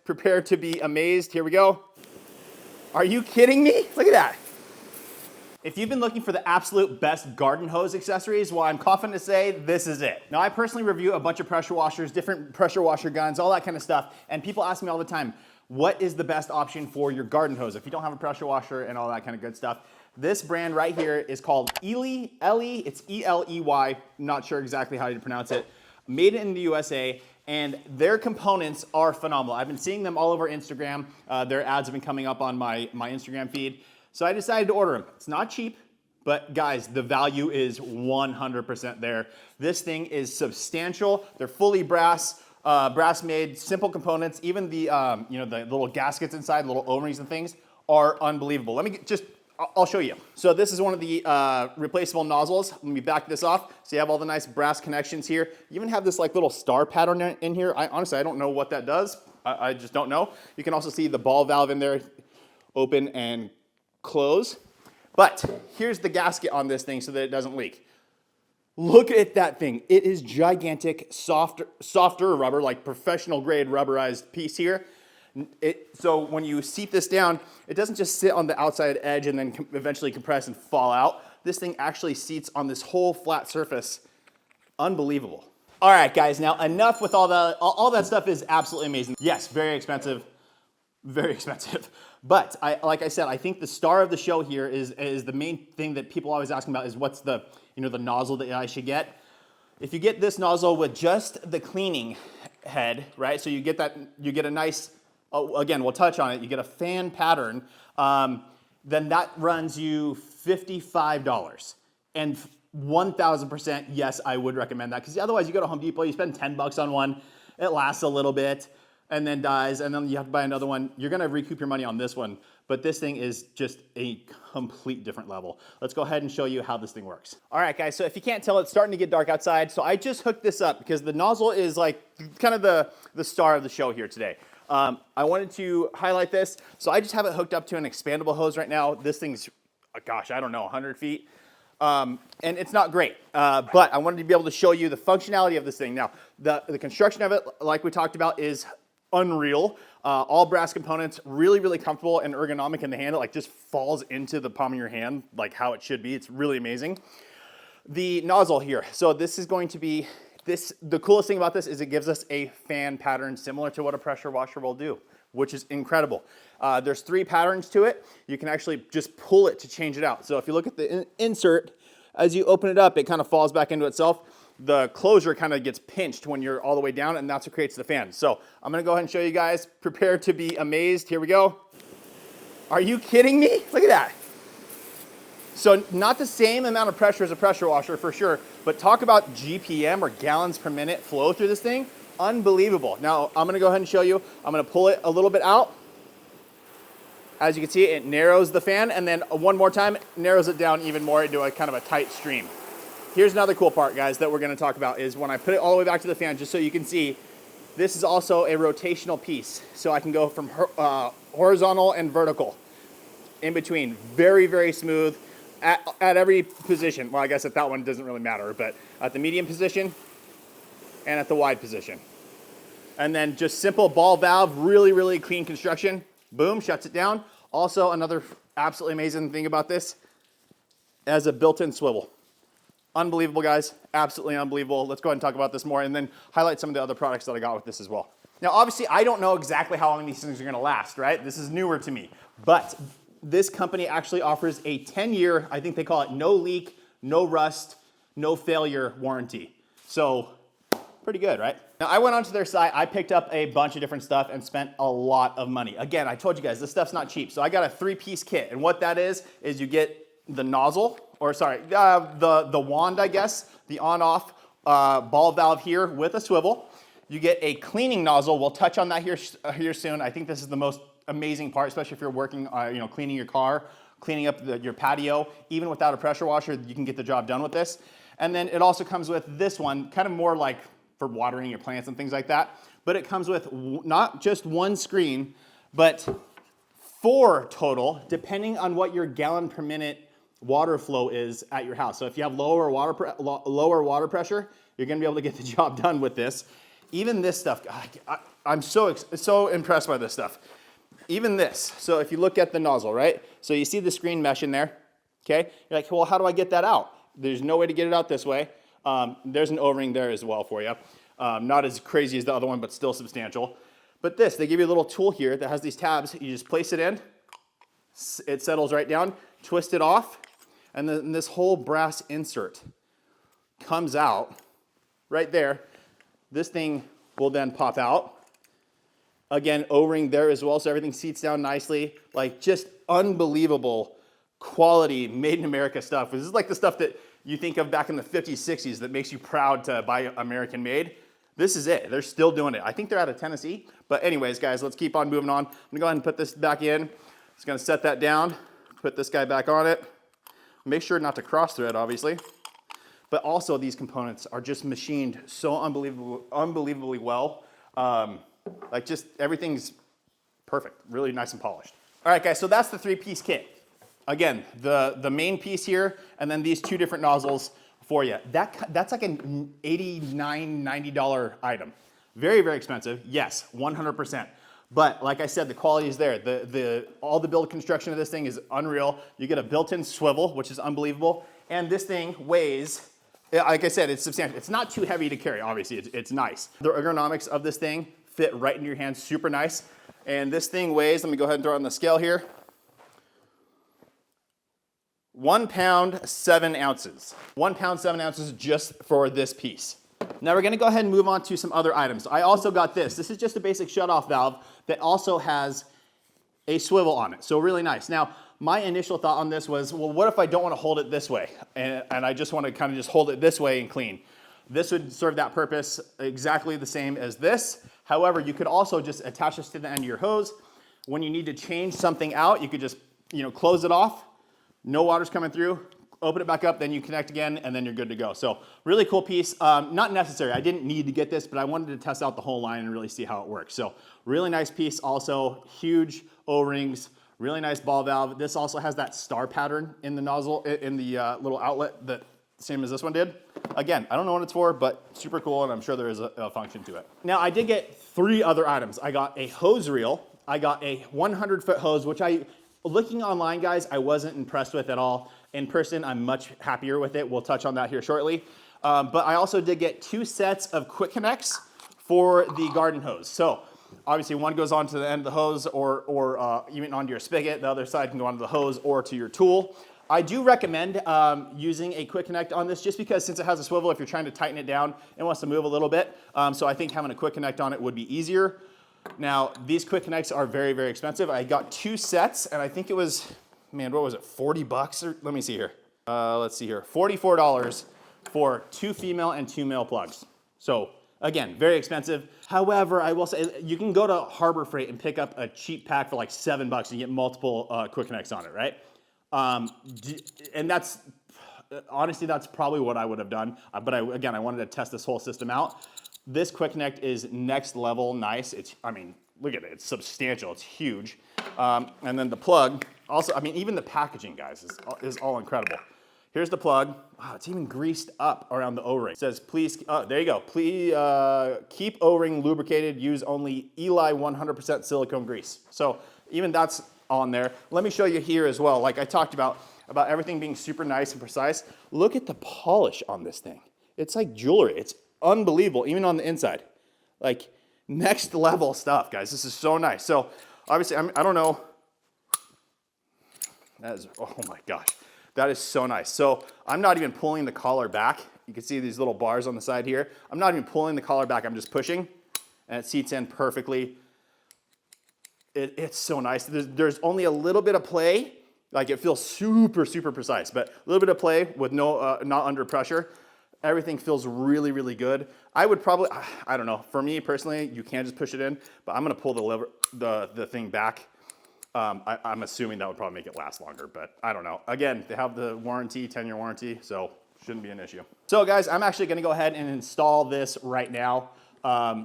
prepare to be amazed. Here we go. Are you kidding me? Look at that. If you've been looking for the absolute best garden hose accessories, well, I'm confident to say this is it. Now, I personally review a bunch of pressure washers, different pressure washer guns, all that kind of stuff, and people ask me all the time, what is the best option for your garden hose if you don't have a pressure washer and all that kind of good stuff? This brand right here is called Eley, it's E-L-E-Y, not sure exactly how you pronounce it, made in the USA, and their components are phenomenal. I've been seeing them all over Instagram. Their ads have been coming up on my Instagram feed. So I decided to order them. It's not cheap, but guys, the value is 100% there. This thing is substantial. They're fully brass made, simple components. Even the the little gaskets inside, little O-rings and things are unbelievable. I'll show you. So this is one of the replaceable nozzles. Let me back this off. So you have all the nice brass connections here. You even have this like little star pattern in here. Honestly, I don't know what that does. I just don't know. You can also see the ball valve in there, open and close. But here's the gasket on this thing so that it doesn't leak. Look at that thing. It is gigantic, softer rubber, like professional grade rubberized piece here. So when you seat this down, it doesn't just sit on the outside edge and then eventually compress and fall out. This thing actually seats on this whole flat surface. Unbelievable. All right, guys, now enough with all that stuff is absolutely amazing. Yes, very expensive. Very expensive. But like I said, I think the star of the show here is the main thing that people always ask about is what's the nozzle that I should get. If you get this nozzle with just the cleaning head, right? So you get a nice, again, we'll touch on it, you get a fan pattern, then that runs you $55. And 1000%, yes, I would recommend that. Because otherwise you go to Home Depot, you spend $10 on one, it lasts a little bit, and then dies, and then you have to buy another one. You're gonna recoup your money on this one, but this thing is just a complete different level. Let's go ahead and show you how this thing works. All right, guys, so if you can't tell, it's starting to get dark outside, so I just hooked this up because the nozzle is like kind of the star of the show here today. I wanted to highlight this, so I just have it hooked up to an expandable hose right now. This thing's, gosh, I don't know, 100 feet. And it's not great, but I wanted to be able to show you the functionality of this thing. Now, the construction of it, like we talked about, is unreal. All brass components, really, really comfortable and ergonomic in the hand. It like just falls into the palm of your hand like how it should be. It's really amazing. The nozzle here. So this is going to be, the coolest thing about this is it gives us a fan pattern similar to what a pressure washer will do, which is incredible. There's 3 patterns to it. You can actually just pull it to change it out. So if you look at the insert, as you open it up, it kind of falls back into itself. The closure kind of gets pinched when you're all the way down, and that's what creates the fan. So I'm gonna go ahead and show you guys. Prepare to be amazed. Here we go. Are you kidding me? Look at that. So not the same amount of pressure as a pressure washer for sure, but talk about GPM or gallons per minute flow through this thing. Unbelievable. Now I'm gonna go ahead and show you. I'm gonna pull it a little bit out. As you can see, it narrows the fan, and then one more time, it narrows it down even more into a kind of a tight stream. Here's another cool part, guys, that we're gonna talk about is when I put it all the way back to the fan, just so you can see, this is also a rotational piece. So I can go from horizontal and vertical in between. Very, very smooth at every position. Well, I guess at that one doesn't really matter, but at the medium position and at the wide position. And then just simple ball valve, really, really clean construction. Boom, shuts it down. Also, another absolutely amazing thing about this, it has a built-in swivel. Unbelievable, guys, absolutely unbelievable. Let's go ahead and talk about this more and then highlight some of the other products that I got with this as well. Now, obviously, I don't know exactly how long these things are gonna last, right? This is newer to me, but this company actually offers a 10-year, I think they call it no leak, no rust, no failure warranty. So, pretty good, right? Now, I went onto their site, I picked up a bunch of different stuff and spent a lot of money. Again, I told you guys, this stuff's not cheap. So I got a 3-piece kit, and what that is you get the nozzle, or sorry, the wand, I guess, the on-off ball valve here with a swivel. You get a cleaning nozzle. We'll touch on that here soon. I think this is the most amazing part, especially if you're working, cleaning your car, cleaning up your patio. Even without a pressure washer, you can get the job done with this. And then it also comes with this one, kind of more like for watering your plants and things like that. But it comes with not just 1 screen, but 4 total, depending on what your gallon per minute water flow is at your house. So if you have lower water pressure, you're gonna be able to get the job done with this. Even this stuff, I'm so impressed by this stuff. Even this, so if you look at the nozzle, right? So you see the screen mesh in there, okay? You're like, well, how do I get that out? There's no way to get it out this way. There's an O-ring there as well for you. Not as crazy as the other one, but still substantial. But this, they give you a little tool here that has these tabs. You just place it in, it settles right down, twist it off, and then this whole brass insert comes out right there. This thing will then pop out. Again, O-ring there as well, so everything seats down nicely. Like, just unbelievable quality, made in America stuff. This is like the stuff that you think of back in the 50s, 60s that makes you proud to buy American made. This is it. They're still doing it. I think they're out of Tennessee. But anyways, guys, let's keep on moving on. I'm gonna go ahead and put this back in. Just gonna set that down, put this guy back on it. Make sure not to cross thread, obviously. But also these components are just machined so unbelievably well. Like, just everything's perfect, really nice and polished. All right, guys, so that's the 3-piece kit. Again, the main piece here, and then these 2 different nozzles for you. That's like an $89, $90 item. Very, very expensive, yes, 100%. But like I said, the quality is there. All the build construction of this thing is unreal. You get a built-in swivel, which is unbelievable. And this thing weighs, like I said, it's substantial. It's not too heavy to carry, obviously, it's nice. The ergonomics of this thing fit right into your hands, super nice. And this thing weighs, let me go ahead and throw it on the scale here, 1 pound, 7 ounces. 1 pound, 7 ounces just for this piece. Now we're gonna go ahead and move on to some other items. I also got this. This is just a basic shutoff valve that also has a swivel on it, so really nice. Now, my initial thought on this was, well, what if I don't wanna hold it this way? And I just wanna kind of just hold it this way and clean. This would serve that purpose exactly the same as this. However, you could also just attach this to the end of your hose. When you need to change something out, you could just, close it off. No water's coming through. Open it back up, then you connect again, and then you're good to go. So really cool piece. Not necessary. I didn't need to get this, but I wanted to test out the whole line and really see how it works. So really nice piece. Also huge O-rings, really nice ball valve. This also has that star pattern in the nozzle, in the little outlet, that same as this one did. Again, I don't know what it's for, but super cool, and I'm sure there is a function to it. Now, I did get 3 other items. I got a hose reel. I got a 100-foot hose, which looking online, guys, I wasn't impressed with at all. In person, I'm much happier with it. We'll touch on that here shortly. But I also did get 2 sets of quick connects for the garden hose. So obviously one goes onto the end of the hose or even onto your spigot. The other side can go onto the hose or to your tool. I do recommend using a quick connect on this, just because since it has a swivel, if you're trying to tighten it down, it wants to move a little bit. So I think having a quick connect on it would be easier. Now, these quick connects are very, very expensive. I got 2 sets, and I think it was, man, what was it, 40 bucks? Or, let me see here. Let's see here, $44 for 2 female and 2 male plugs. So again, very expensive. However, I will say, you can go to Harbor Freight and pick up a cheap pack for like $7 and get multiple quick connects on it, right? And that's, honestly, that's probably what I would have done. But again, I wanted to test this whole system out. This quick connect is next level nice. I mean, look at it, it's substantial, it's huge. And then the plug, also, I mean, even the packaging, guys, is all incredible. Here's the plug. Wow, it's even greased up around the O-ring. It says, please, there you go. Please keep O-ring lubricated, use only Eley 100% silicone grease. So even that's on there. Let me show you here as well. Like I talked about everything being super nice and precise. Look at the polish on this thing. It's like jewelry. It's unbelievable, even on the inside. Like, next level stuff, guys. This is so nice. So obviously, I don't know. That is, oh my gosh. That is so nice. So I'm not even pulling the collar back. You can see these little bars on the side here. I'm not even pulling the collar back. I'm just pushing, and it seats in perfectly. It's so nice. There's only a little bit of play. Like, it feels super, super precise, but a little bit of play with no, not under pressure. Everything feels really, really good. I would probably, I don't know, for me personally, you can just push it in, but I'm gonna pull the thing back. I'm assuming that would probably make it last longer, but I don't know. Again, they have the warranty, 10-year warranty, so shouldn't be an issue. So guys, I'm actually gonna go ahead and install this right now.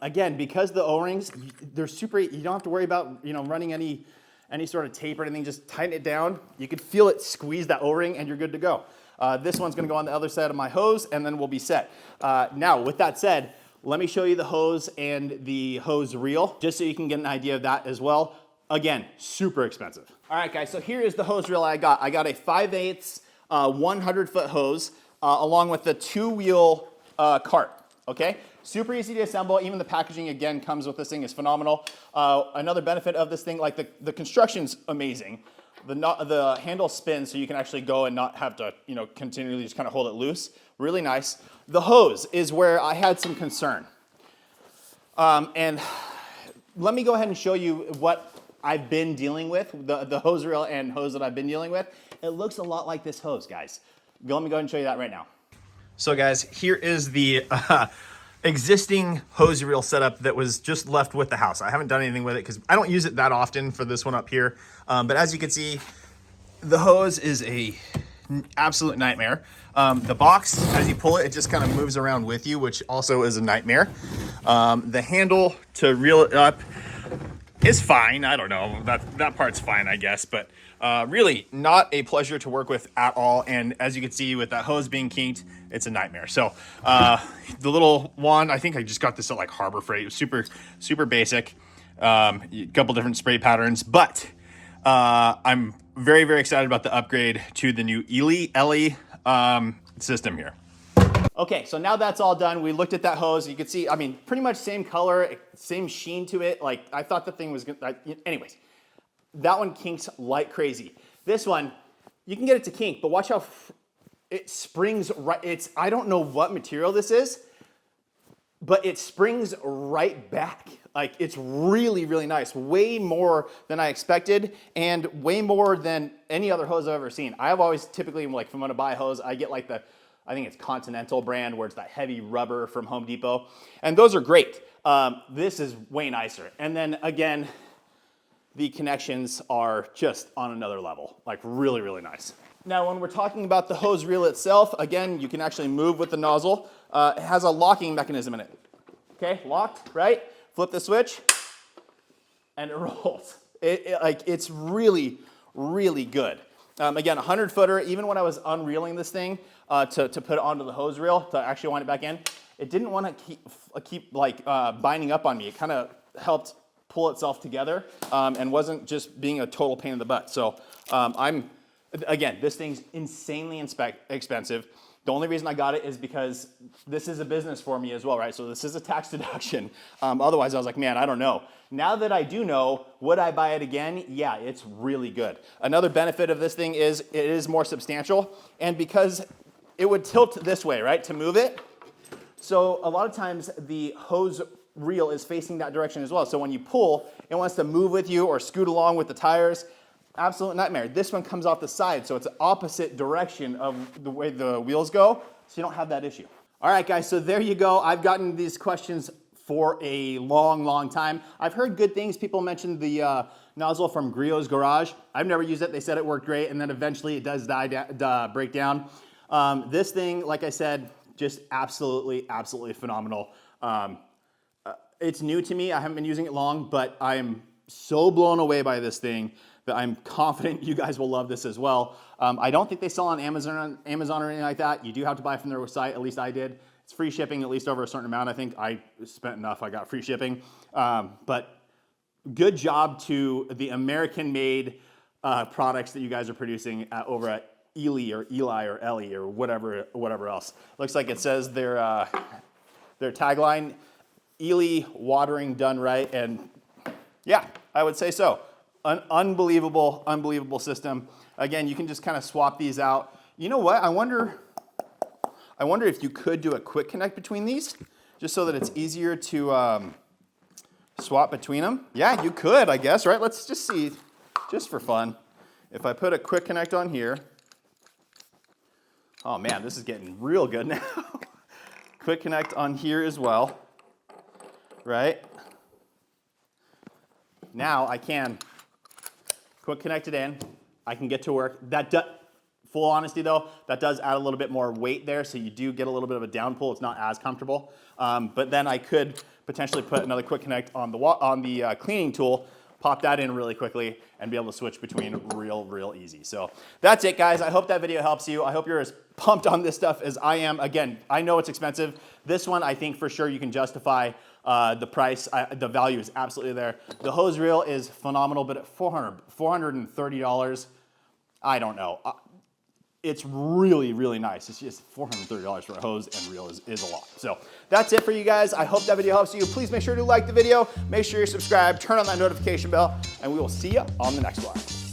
Again, because the O-rings, they're super, you don't have to worry about, running any sort of tape or anything, just tighten it down. You can feel it squeeze that O-ring and you're good to go. This one's gonna go on the other side of my hose and then we'll be set. Now, with that said, Let me show you the hose and the hose reel, just so you can get an idea of that as well. Again, super expensive. All right, guys, so here is the hose reel I got. I got a 5/8 100-foot hose along with the 2-wheel cart, okay? Super easy to assemble. Even the packaging, again, comes with this thing, is phenomenal. Another benefit of this thing, like the construction's amazing. The handle spins so you can actually go and not have to, you know, continually just kind of hold it loose. Really nice. The hose is where I had some concern. And let me go ahead and show you what I've been dealing with, the hose reel and hose that I've been dealing with. It looks a lot like this hose, guys. Let me go ahead and show you that right now. So guys, here is the existing hose reel setup that was just left with the house. I haven't done anything with it because I don't use it that often for this one up here. But as you can see, the hose is an absolute nightmare. The box, as you pull it, it just kind of moves around with you, which also is a nightmare. The handle to reel it up is fine. I don't know, that part's fine, I guess, but really not a pleasure to work with at all. And as you can see, with that hose being kinked, it's a nightmare. So the little one, I think I just got this at like Harbor Freight. It was super basic. A couple different spray patterns, but I'm very, very excited about the upgrade to the new Eley system here. Okay, so now that's all done. We looked at that hose. You can see, I mean, pretty much same color, same sheen to it. Like, I thought the thing was good. Anyways, that one kinks like crazy. This one, you can get it to kink, but watch how it springs right. I don't know what material this is, but it springs right back. Like, it's really, really nice. Way more than I expected, and way more than any other hose I've ever seen. I've always typically, like, if I'm gonna buy a hose, I get like I think it's Continental brand, where it's that heavy rubber from Home Depot. And those are great. This is way nicer. And then again, the connections are just on another level, like really, really nice. Now, when we're talking about the hose reel itself, again, you can actually move with the nozzle. It has a locking mechanism in it. Okay, locked, right? Flip the switch, and it rolls. It's really, really good. Again, 100-footer, even when I was unreeling this thing to put it onto the hose reel, to actually wind it back in, it didn't want to keep binding up on me. It kind of helped pull itself together and wasn't just being a total pain in the butt. So again, this thing's insanely expensive. The only reason I got it is because this is a business for me as well, right? So this is a tax deduction. Otherwise, I was like, man, I don't know. Now that I do know, would I buy it again? Yeah, it's really good. Another benefit of this thing is it is more substantial, and because it would tilt this way, right, to move it. So a lot of times the hose reel is facing that direction as well. So when you pull, it wants to move with you or scoot along with the tires. Absolute nightmare. This one comes off the side, so it's the opposite direction of the way the wheels go, so you don't have that issue. All right, guys, so there you go. I've gotten these questions for a long, long time. I've heard good things. People mentioned the nozzle from Griot's Garage. I've never used it. They said it worked great, and then eventually it does break down. This thing, like I said, just absolutely, absolutely phenomenal. It's new to me. I haven't been using it long, but I am so blown away by this thing that I'm confident you guys will love this as well. I don't think they sell on Amazon or anything like that. You do have to buy from their site, at least I did. It's free shipping, at least over a certain amount. I think I spent enough, I got free shipping. But good job to the American-made products that you guys are producing over at Eley or Eley or whatever else. Looks like it says their tagline, Eley watering done right, and yeah, I would say so. An unbelievable system. Again, you can just kind of swap these out. You know what? I wonder if you could do a quick connect between these, just so that it's easier to swap between them. Yeah, you could, I guess, right? Let's just see, just for fun. If I put a quick connect on here, oh man, this is getting real good now. Quick connect on here as well, right? Now I can quick connect it in. I can get to work. Full honesty though, that does add a little bit more weight there, so you do get a little bit of a down pull. It's not as comfortable. But then I could potentially put another quick connect on the cleaning tool, pop that in really quickly and be able to switch between real easy. So that's it, guys. I hope that video helps you. I hope you're as pumped on this stuff as I am. Again, I know it's expensive. This one, I think for sure you can justify the price. The value is absolutely there. The hose reel is phenomenal, but at $430, I don't know. It's really nice. It's just $430 for a hose and reel is a lot. So that's it for you guys. I hope that video helps you. Please make sure to like the video, make sure you're subscribed, turn on that notification bell, and we will see you on the next one.